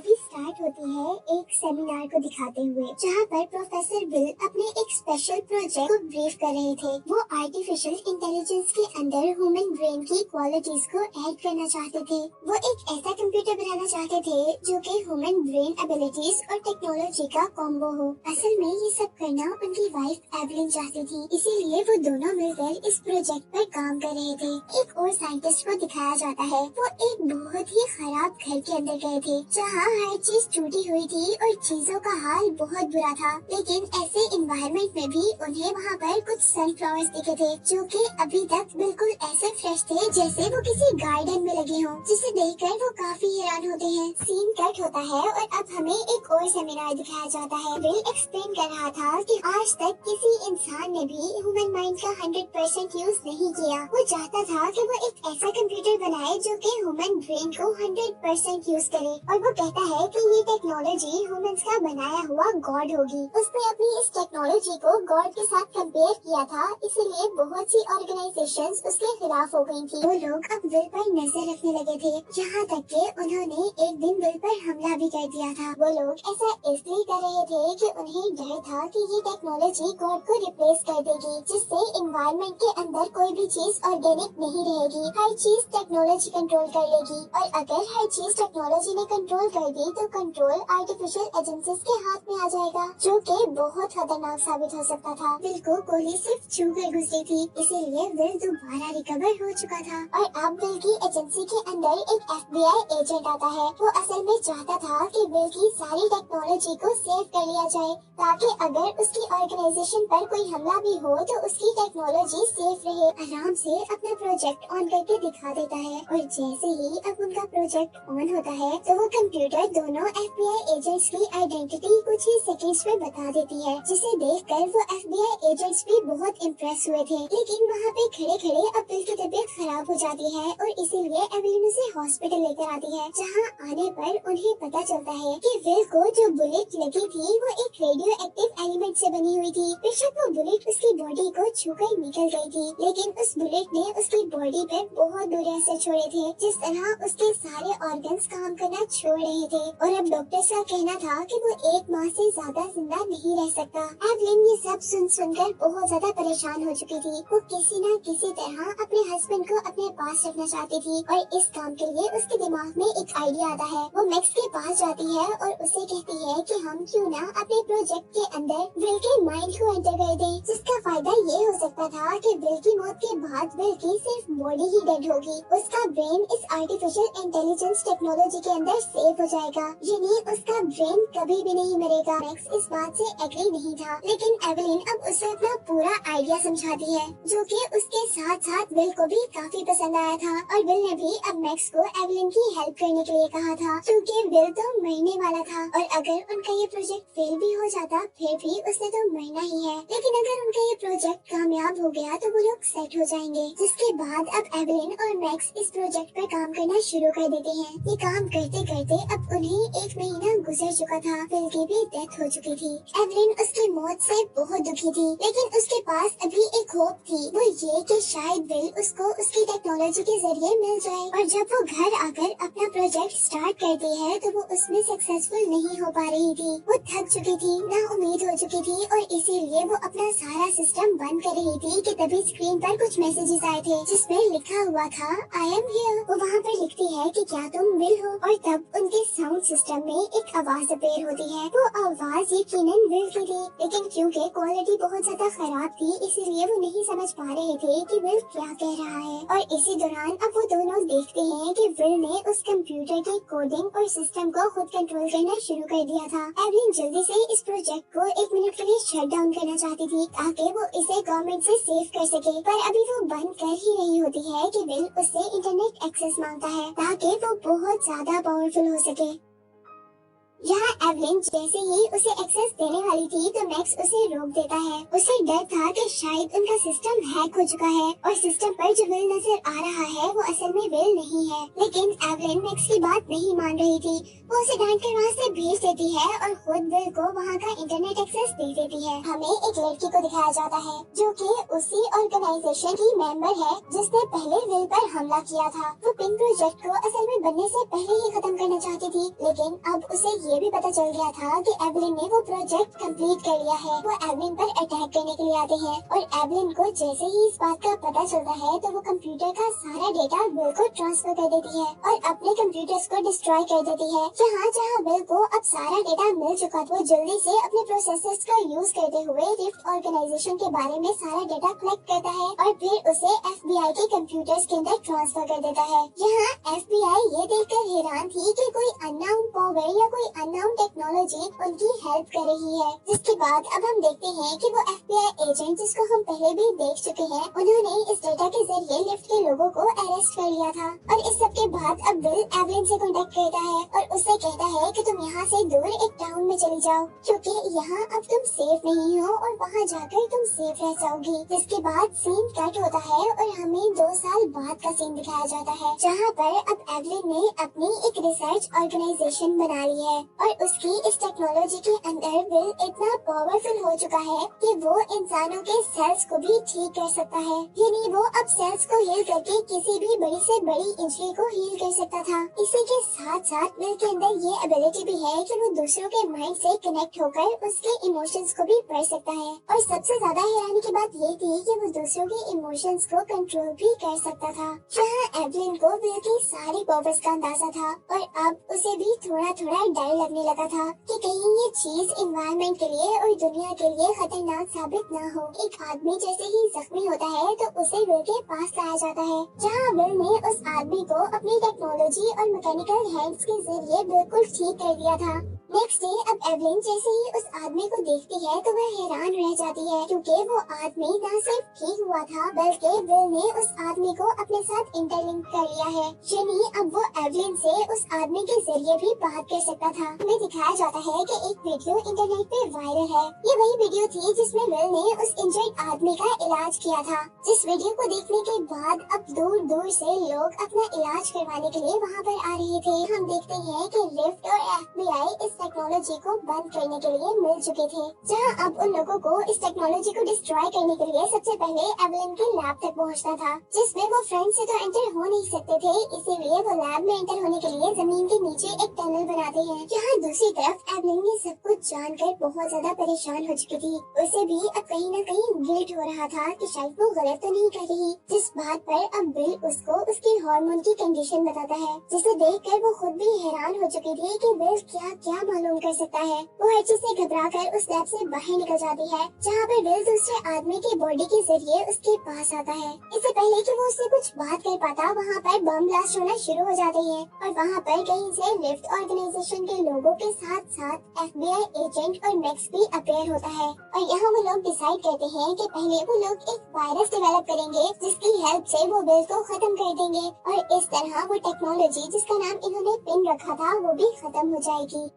Movie start होती है एक सेमिनार को दिखाते हुए, जहाँ पर प्रोफेसर बिल अपने एक स्पेशल प्रोजेक्ट को ब्रीफ कर रहे थे। वो आर्टिफिशियल इंटेलिजेंस के अंदर ह्यूमन ब्रेन की क्वालिटीज को ऐड करना चाहते थे। वो एक ऐसा कंप्यूटर बनाना चाहते थे जो कि ह्यूमन ब्रेन एबिलिटीज और टेक्नोलॉजी का कॉम्बो हो। असल में ये सब करना उनकी वाइफ एवलिन चाहती थी, इसीलिए वो दोनों मिलकर इस प्रोजेक्ट पर काम कर रहे थे। एक और साइंटिस्ट को दिखाया जाता है, वो एक बहुत ही खराब घर के अंदर गए थे, जहाँ हर चीज टूटी हुई थी और चीजों का हाल बहुत बुरा था। लेकिन ऐसे इन्वायरमेंट में भी उन्हें वहाँ पर कुछ सनफ्लावर्स दिखे थे, जो कि अभी तक बिल्कुल ऐसे फ्रेश थे जैसे वो किसी गार्डन में लगे हों, जिसे देखकर वो काफी हैरान होते हैं। सीन कट होता है और अब हमें एक और सेमिनार दिखाया जाता है। बिल एक्सप्लेन कर रहा था कि आज तक किसी इंसान ने भी ह्यूमन माइंड का 100% यूज नहीं किया। वो चाहता था कि वो एक ऐसा कंप्यूटर बनाए जो कि ह्यूमन ब्रेन को 100% यूज करे, और वो कहता है कि ये टेक्नोलॉजी ह्यूमंस का बनाया हुआ गॉड होगी। उसने अपनी इस टेक्नोलॉजी को गॉड के साथ कंपेयर किया था, इसीलिए बहुत सी ऑर्गेनाइजेशंस उसके खिलाफ हो गई थी। वो लोग अब विल पर नजर रखने लगे थे, यहाँ तक कि उन्होंने एक दिन विल पर हमला भी कर दिया था। वो लोग ऐसा इसलिए कर रहे थे कि उन्हें डर था कि ये टेक्नोलॉजी गॉड को रिप्लेस कर देगी, जिससे एनवायरनमेंट के अंदर कोई भी चीज ऑर्गेनिक नहीं रहेगी, हर चीज टेक्नोलॉजी कंट्रोल कर लेगी। और अगर हर चीज टेक्नोलॉजी ने कंट्रोल कर दी तो कंट्रोल आर्टिफिशियल एजेंसीज के हाथ में आ जाएगा, जो कि बहुत खतरनाक साबित हो सकता था। विल को गोली सिर्फ छू कर घुसी थी, इसीलिए विल दोबारा रिकवर हो चुका था। और अब विल की एजेंसी के अंदर एक FBI एजेंट आता है। वो असल में चाहता था कि विल की सारी टेक्नोलॉजी को सेव कर लिया जाए, ताकि अगर उसकी ऑर्गेनाइजेशन पर कोई हमला भी हो तो उसकी टेक्नोलॉजी सेफ रहे। आराम से अपना प्रोजेक्ट ऑन करके दिखा देता है, और जैसे ही अब उनका प्रोजेक्ट ऑन होता है तो वो कंप्यूटर दोनों FBI एजेंट्स की आइडेंटिटी कुछ ही सेकंड्स में बता देती है, जिसे देखकर वो FBI एजेंट्स भी बहुत इम्प्रेस हुए थे। लेकिन वहाँ पे खड़े खड़े अब विल की तबीयत खराब हो जाती है, और इसीलिए एवलिन उसे हॉस्पिटल लेकर आती है, जहाँ आने पर उन्हें पता चलता है कि विल को जो बुलेट लगी थी वो एक रेडियो एक्टिव एलिमेंट से बनी हुई थी। बेशक वो बुलेट उसकी बॉडी को छूकर निकल गई थी, लेकिन उस बुलेट ने उसकी बॉडी पर बहुत बुरे असर छोड़े थे, जिस तरह उसके सारे ऑर्गन्स काम करना छोड़ रहे थे। और अब डॉक्टर का कहना था कि वो 1 माह से ज्यादा जिंदा नहीं रह सकता। एवलिन ये सब सुनकर बहुत ज्यादा परेशान हो चुकी थी। वो किसी न किसी तरह अपने हस्बैंड को अपने पास रखना चाहती थी, और इस काम के लिए उसके दिमाग में एक आइडिया आता है। वो मैक्स के पास जाती है और उसे कहती है कि हम क्यों ना अपने प्रोजेक्ट के अंदर विल के माइंड को एंटर कर दें, जिसका फायदा ये हो सकता था कि विल की मौत के बाद विल की सिर्फ बॉडी ही डेड होगी, उसका ब्रेन इस आर्टिफिशियल इंटेलिजेंस टेक्नोलॉजी के अंदर सेव हो जाएगा, यानी उसका ब्रेन कभी भी नहीं मरेगा। मैक्स इस बात से एग्री नहीं था, लेकिन एवलिन अब उसे अपना पूरा आइडिया समझाती है, जो कि उसके साथ साथ विल को भी काफी पसंद आया था। और विल ने भी अब मैक्स को एवलिन की हेल्प करने के लिए कहा था, क्योंकि विल तो मरने वाला था, और अगर उनका ये प्रोजेक्ट फेल भी हो जाता फिर भी उसने तो मरना ही है। लेकिन अगर उनका ये प्रोजेक्ट कामयाब हो गया तो वो लोग सेट हो जाएंगे। जिसके बाद अब एवलिन और मैक्स इस प्रोजेक्ट पर काम करना शुरू कर देते हैं। ये काम करते करते अब उन्हें 1 महीना गुजर चुका था। विल की भी डेथ हो चुकी थी। एवलिन उसकी मौत से बहुत दुखी थी, लेकिन उसके पास अभी एक होप थी, वो ये कि शायद विल उसको उसकी टेक्नोलॉजी के जरिए मिल जाए। और जब वो घर आकर अपना प्रोजेक्ट स्टार्ट करती है तो वो उसमें सक्सेसफुल नहीं हो पा रही थी। वो थक चुकी थी, ना उम्मीद हो चुकी थी, और इसीलिए वो अपना सारा सिस्टम बंद कर रही थी कि तभी स्क्रीन पर कुछ मैसेजेस आए थे, जिसमें लिखा हुआ था आई एम हियर। वो वहाँ पर लिखती है कि क्या तुम विल हो, और तब उनके साउंड सिस्टम में एक आवाज अपेयर होती है। वो आवाज यकीनन विल की थी, लेकिन क्योंकि क्वालिटी बहुत ज्यादा खराब थी इसलिए वो नहीं समझ पा रहे थे कि विल क्या कह रहा है। और इसी दौरान अब वो दोनों देखते हैं कि विल ने उस कंप्यूटर की कोडिंग और सिस्टम को खुद कंट्रोल करना शुरू कर दिया था। एवलिन जल्दी से इस प्रोजेक्ट को 1 मिनट के लिए शट डाउन करना चाहती थी, ताकि वो इसे गवर्नमेंट से सेव कर सके, पर अभी वो बंद कर ही रही होती है कि विल उससे इंटरनेट एक्सेस मांगता है, ताकि वो बहुत ज्यादा पावरफुल हो सके। यहाँ एवलिन जैसे ही उसे एक्सेस देने वाली थी तो मैक्स उसे रोक देता है। उसे डर था कि शायद उनका सिस्टम हैक हो चुका है और सिस्टम पर जो विल नजर आ रहा है वो असल में विल नहीं है। लेकिन एवलिन मैक्स की बात नहीं मान रही थी। वो उसे डांट कर वहाँ से भेज देती है और खुद विल को वहाँ का इंटरनेट एक्सेस दे देती है। हमें एक लड़की को दिखाया जाता है जो कि उसी ऑर्गेनाइजेशन की मेंबर है जिसने पहले विल पर हमला किया था। वो पिंक प्रोजेक्ट को असल में बनने से पहले ही खत्म करना चाहती थी, लेकिन अब उसे ये भी पता चल गया था कि एवलिन ने वो प्रोजेक्ट कंप्लीट कर लिया है। वो एवलिन पर अटैक करने के लिए आते हैं और एवलिन को जैसे ही इस बात का पता चलता है तो वो कंप्यूटर का सारा डेटा विल को ट्रांसफर कर देती है और अपने कंप्यूटर्स को डिस्ट्रॉय कर देती है। जहाँ विल को अब सारा डेटा मिल चुका था, वो जल्दी से अपने प्रोसेसर्स का यूज करते हुए रिफ्ट ऑर्गेनाइजेशन के बारे में सारा डेटा कलेक्ट करता है और फिर उसे FBI के कंप्यूटर्स के अंदर ट्रांसफर कर देता है। यहाँ FBI ये देखकर हैरान थी कि कोई अननोन पावर या कोई अननोन टेक्नोलॉजी उनकी हेल्प कर रही है। जिसके बाद अब हम देखते हैं कि वो FBI एजेंट जिसको हम पहले भी देख चुके हैं, उन्होंने इस डेटा के जरिए लिफ्ट के लोगों को अरेस्ट कर लिया था। और इस सब के बाद अब विल एवलिन से कॉन्टेक्ट करता है और उससे कहता है कि तुम यहाँ से दूर एक टाउन में चली जाओ क्योंकि यहाँ अब तुम सेफ नहीं हो और वहाँ जाकर तुम सेफ रह जाओगी। जिसके बाद सीन कट होता है और हमें 2 साल बाद का सीन दिखाया जाता है जहाँ पर अब एवलिन ने अपनी एक रिसर्च ऑर्गेनाइजेशन बना ली है और उसकी इस टेक्नोलॉजी के अंदर विल इतना पावरफुल हो चुका है कि वो इंसानों के सेल्स को भी ठीक कर सकता है। यानी वो अब सेल्स को हील करके किसी भी बड़ी से बड़ी इंजरी को हील कर सकता था। इसी के साथ साथ विल के अंदर ये एबिलिटी भी है कि वो दूसरों के माइंड से कनेक्ट होकर उसके इमोशंस को भी पढ़ सकता है। और सबसे ज्यादा हैरानी की बात ये थी कि वो दूसरों के इमोशंस को कंट्रोल भी कर सकता था। जहाँ एवलिन को विल की सारी पावर्स का अंदाजा था और अब उसे भी थोड़ा थोड़ा डर लगने लगा था कि कहीं ये चीज एनवायरनमेंट के लिए और दुनिया के लिए खतरनाक साबित न हो। एक आदमी जैसे ही जख्मी होता है तो उसे विल के पास लाया जाता है जहाँ विल ने उस आदमी को अपनी टेक्नोलॉजी और मैकेनिकल हैंड्स के जरिए बिल्कुल ठीक कर दिया था। नेक्स्ट डे अब एवलिन जैसे ही उस आदमी को देखती है तो वह हैरान रह जाती है क्योंकि वो आदमी न सिर्फ ठीक हुआ था बल्कि विल ने उस आदमी को अपने साथ इंटरलिंक कर लिया है। यानी अब वो एवलिन से उस आदमी के जरिए भी बात कर सकता था। हमें दिखाया जाता है कि एक वीडियो इंटरनेट पे वायरल है। ये वही वीडियो थी जिसमें विल ने उस इंजर्ड आदमी का इलाज किया था। जिस वीडियो को देखने के बाद अब दूर दूर से लोग अपना इलाज करवाने के लिए वहाँ पर आ रहे थे। हम देखते हैं कि रिफ्ट और FBI इस टेक्नोलॉजी को बंद करने के लिए मिल चुके थे, जहां अब उन लोगों को इस टेक्नोलॉजी को डिस्ट्रॉय करने के लिए सबसे पहले एवलिन के लैब तक पहुंचना था, जिसमें वो फ्रंट से तो एंटर हो नहीं सकते थे। इसीलिए वो लैब में एंटर होने के लिए जमीन के नीचे एक टनल बनाते हैं। जहां दूसरी तरफ एवलिन ये सब कुछ जानकर बहुत ज्यादा परेशान हो चुकी थी। उसे भी अब कहीं न कहीं गिल्ट हो रहा था कि शायद वो गलत तो नहीं कर रही। जिस बात पर अब विल उसको उसके हार्मोन की कंडीशन बताता है, जिसे देखकर वो खुद भी हैरान हो चुकी थी कि विल क्या क्या मालूम कर सकता है। वो हर चीज से घबराकर उस लैब से बाहर निकल जाती है, जहाँ पर विल दूसरे आदमी की बॉडी के जरिए उसके पास आता है। इससे पहले कि वो उससे कुछ बात कर पाता, वहाँ पर बम ब्लास्ट होना शुरू हो जाते हैं और वहाँ पर कहीं से लिफ्ट ऑर्गेनाइजेशन के लोगों के साथ साथ FBI एजेंट और मैक्स भी अपेयर होता है। और यहाँ वो लोग डिसाइड करते हैं कि पहले वो लोग एक वायरस डेवलप करेंगे जिसकी हेल्प से वो विल को खत्म कर देंगे और इस तरह वो टेक्नोलॉजी जिसका नाम इन्होंने पिन रखा था वो भी खत्म हो जाएगी।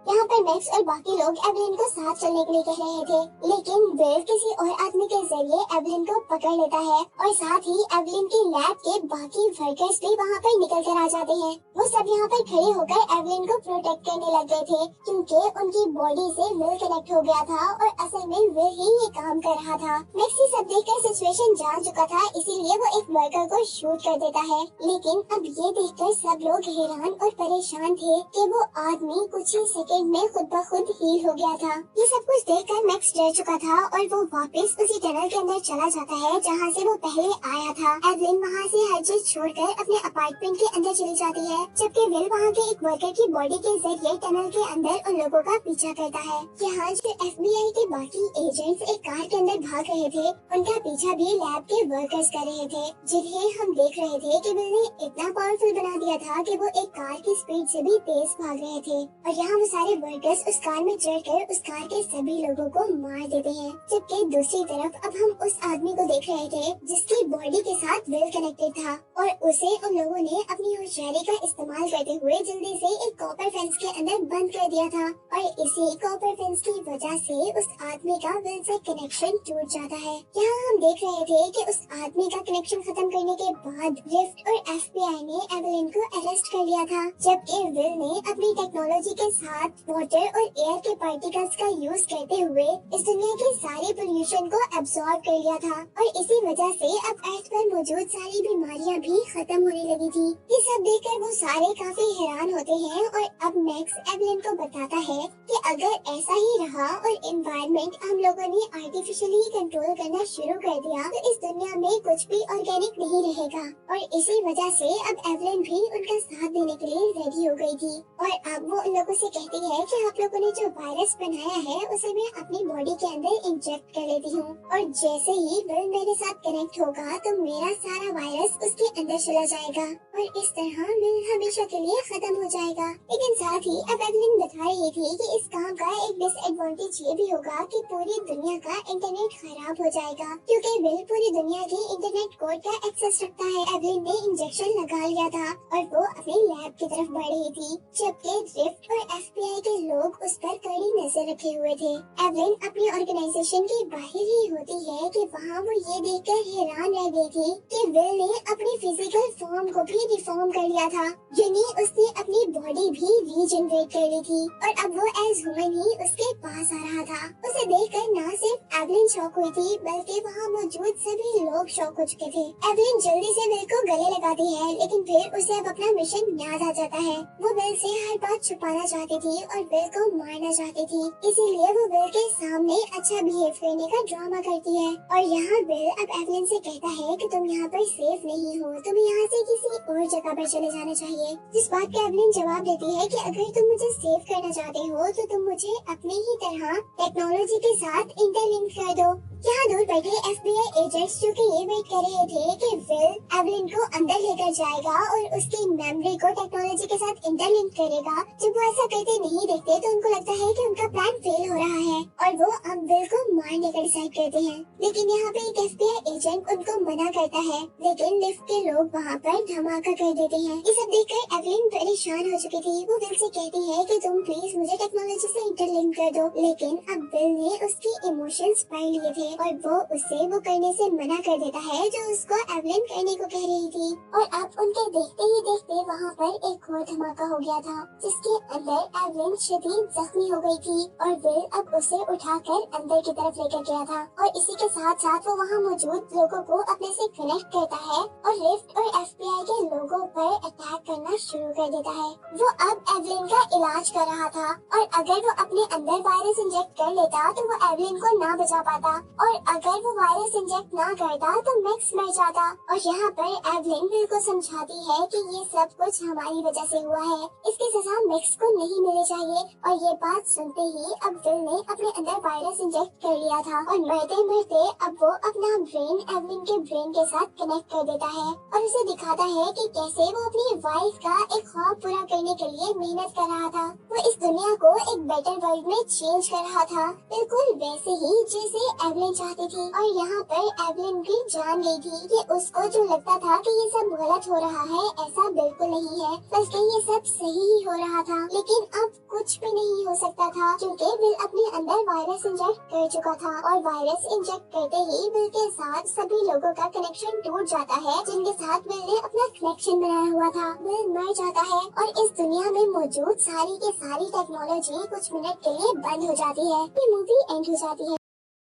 यहाँ पर मैक्स और बाकी लोग एवलिन को साथ चलने के लिए कह रहे थे, लेकिन विल किसी और आदमी के जरिए एवलिन को पकड़ लेता है और साथ ही एवलिन के लैब के बाकी वर्कर्स भी वहाँ पर निकल कर आ जाते हैं। वो सब यहाँ पर खड़े होकर एवलिन को प्रोटेक्ट करने लग गए थे क्योंकि उनकी बॉडी से विल कनेक्ट हो गया था और असल में विल ही ये काम कर रहा था। मैक्स ये सब देखकर सिचुएशन जान चुका था, इसीलिए वो एक वर्कर को शूट कर देता है। लेकिन अब ये देखकर सब लोग हैरान और परेशान थे कि वो आदमी कुछ ही सेकंड में खुद ब खुद हील हो गया था। ये सब कुछ देखकर मैक्स डर चुका था और वो वापस उसी टनल के अंदर चला जाता है जहाँ से वो पहले आया था। एवलिन वहाँ से हर चीज छोड़कर अपने अपार्टमेंट के अंदर चली जाती है, जबकि विल वहाँ के एक वर्कर की बॉडी के जरिए टनल के अंदर उन लोगों का पीछा करता है। यहाँ जो FBI के बाकी एजेंट्स एक कार के अंदर भाग रहे थे, उनका पीछा भी लैब के वर्कर्स कर रहे थे, जिन्हें हम देख रहे थे कि विल ने इतना पावरफुल बना दिया था कि वो एक कार की स्पीड से भी तेज भाग रहे थे। और यहाँ वो सारे वर्कर्स उस कार में चढ़कर उस कार के सभी लोगों को मार देते हैं। जबकि दूसरी तरफ अब हम उस आदमी को देख रहे थे जिसकी बॉडी के साथ विल कनेक्टेड था और उसे उन लोगों ने अपनी होशियारी का इस्तेमाल करते हुए जल्दी से एक कॉपर फेंस के अंदर बंद कर दिया था और इसी कॉपर फेंस की वजह से उस आदमी का विल से कनेक्शन टूट जाता है। यहाँ हम देख रहे थे कि उस आदमी का कनेक्शन खत्म करने के बाद रिफ्ट और FBI ने एवलिन को अरेस्ट कर लिया था, जबकि विल ने अपनी टेक्नोलॉजी के साथ वाटर और एयर के पार्टिकल्स का यूज करते हुए इस दुनिया की सारी पोल्यूशन को एब्सॉर्ब कर लिया था और इसी वजह से अब अर्थ पर मौजूद सारी बीमारियां भी खत्म होने लगी थी। ये सब देखकर वो सारे काफी हैरान होते हैं और अब मैक्स एवलिन को बताता है कि अगर ऐसा ही रहा और एनवायरनमेंट हम लोगों ने आर्टिफिशियली कंट्रोल करना शुरू कर दिया तो इस दुनिया में कुछ भी ऑर्गेनिक नहीं रहेगा। और इसी वजह से अब एवलिन भी उनका साथ देने के लिए रेडी हो गई थी और अब वो उन लोगों से कहती है कि आप लोगों ने जो वायरस बनाया है उसे मैं अपनी बॉडी के अंदर इंजेक्ट कर लेती हूँ और जैसे ही विल मेरे साथ कनेक्ट होगा तो मेरा सारा वायरस उसके अंदर चला जाएगा और इस तरह विल हमेशा के लिए खत्म हो जाएगा। लेकिन साथ ही अब एवलिन बता रही थी कि इस काम का एक डिसएडवांटेज ये भी होगा कि पूरी दुनिया का इंटरनेट खराब हो जाएगा क्योंकि विल पूरी दुनिया की इंटरनेट कोड का एक्सेस रखता है। एवलिन ने इंजेक्शन लगा लिया था और वो अपने लैब की तरफ बढ़ रही थी जबकि रिफ्ट और FBI के लोग उस पर कड़ी नजर रखे हुए थे। एवलिन अपनी ऑर्गेनाइजेशन के बाहर ही होती है कि वहाँ वो ये देखकर हैरान रह गई थी कि विल ने अपनी फिजिकल फॉर्म को भी रिफॉर्म कर लिया था, यानी उसने अपनी बॉडी भी रीजनरेट कर ली थी और अब वो एज ह्यूमन ही उसके पास आ रहा था। उसे देखकर न सिर्फ एवलिन शॉक हुई थी बल्कि वहाँ मौजूद सभी लोग शॉक हो चुके थे। एवलिन जल्दी से विल को गले लगाती है लेकिन फिर उसे अब अपना मिशन याद आ जाता है। वो विल से हर बात छुपाना चाहती थी और विल को मारना चाहती थी, इसीलिए वो विल के सामने अच्छा बिहेव करने का ड्रामा करती है। और यहाँ विल अब एवलिन से कहता है कि तुम यहाँ पर सेफ नहीं हो, तुम्हें यहाँ से किसी और जगह पर चले जाना चाहिए। जिस बात पे एवलिन जवाब देती है कि अगर तुम मुझे सेव करना चाहते हो तो तुम मुझे अपने ही तरह टेक्नोलॉजी के साथ इंटरलिंक कर दो। यहाँ दूर बैठे FBI एजेंट्स जो कि ये वेट कर रहे थे कि विल एवलिन को अंदर लेकर जाएगा और उसकी मेमोरी को टेक्नोलॉजी के साथ इंटरलिंक करेगा, जब वो ऐसा करते नहीं देखते तो उनको लगता है कि उनका प्लान फेल हो रहा है और वो अब विल को मारने का डिसाइड करते हैं। लेकिन यहाँ पे एक FBI एजेंट उनको मना करता है, लेकिन लिफ्ट के लोग वहाँ पर धमाका कर देते हैं। ये सब देखकर एवलिन परेशान हो चुकी थी। वो विल से कहती है कि तुम प्लीज मुझे टेक्नोलॉजी से इंटरलिंक कर दो, लेकिन अब विल ने उसकी इमोशंस पढ़ लिए थे और वो उसे वो करने से मना कर देता है जो उसको एवलिन करने को कह रही थी। और अब उनके देखते ही देखते वहाँ पर एक और धमाका हो गया था जिसके अंदर एवलिन शदीद जख्मी हो गई थी और विल अब उसे उठाकर अंदर की तरफ लेकर गया था और इसी के साथ साथ वो वहाँ मौजूद लोगों को अपने से कनेक्ट करता है और रिफ्ट और FBI के लोगों पर अटैक करना शुरू कर देता है। वो अब एवलिन का इलाज कर रहा था और अगर वो अपने अंदर वायरस इंजेक्ट कर लेता तो वो एवलिन को ना बचा पाता और अगर वो वायरस इंजेक्ट ना करता तो मैक्स मर जाता। और यहाँ पर एवलिन विल को समझाती है कि ये सब कुछ हमारी वजह से हुआ है, इसकी सजा मैक्स को नहीं मिलनी चाहिए। और ये बात सुनते ही अब विल ने अपने अंदर वायरस इंजेक्ट कर लिया था और मरते मरते अब वो अपना ब्रेन एवलिन के ब्रेन के साथ कनेक्ट कर देता है और उसे दिखाता है कि कैसे वो अपनी वाइफ का एक ख्वाब पूरा करने के लिए मेहनत कर रहा था। वो इस दुनिया को एक बेटर वर्ल्ड में चेंज कर रहा था, बिल्कुल वैसे ही जैसे एवलिन चाहती थी। और यहाँ पर एवलिन भी जान गई थी कि उसको जो लगता था कि ये सब गलत हो रहा है, ऐसा बिल्कुल नहीं है, बल्कि ये सब सही ही हो रहा था। लेकिन अब कुछ भी नहीं हो सकता था क्योंकि विल अपने अंदर वायरस इंजेक्ट कर चुका था और वायरस इंजेक्ट करते ही विल के साथ सभी लोगों का कनेक्शन टूट जाता है जिनके साथ विल ने अपना कनेक्शन बनाया हुआ था। विल मर जाता है और इस दुनिया में मौजूद सारी की सारी टेक्नोलॉजी कुछ मिनट के लिए बंद हो जाती है। ये मूवी एंड हो जाती है।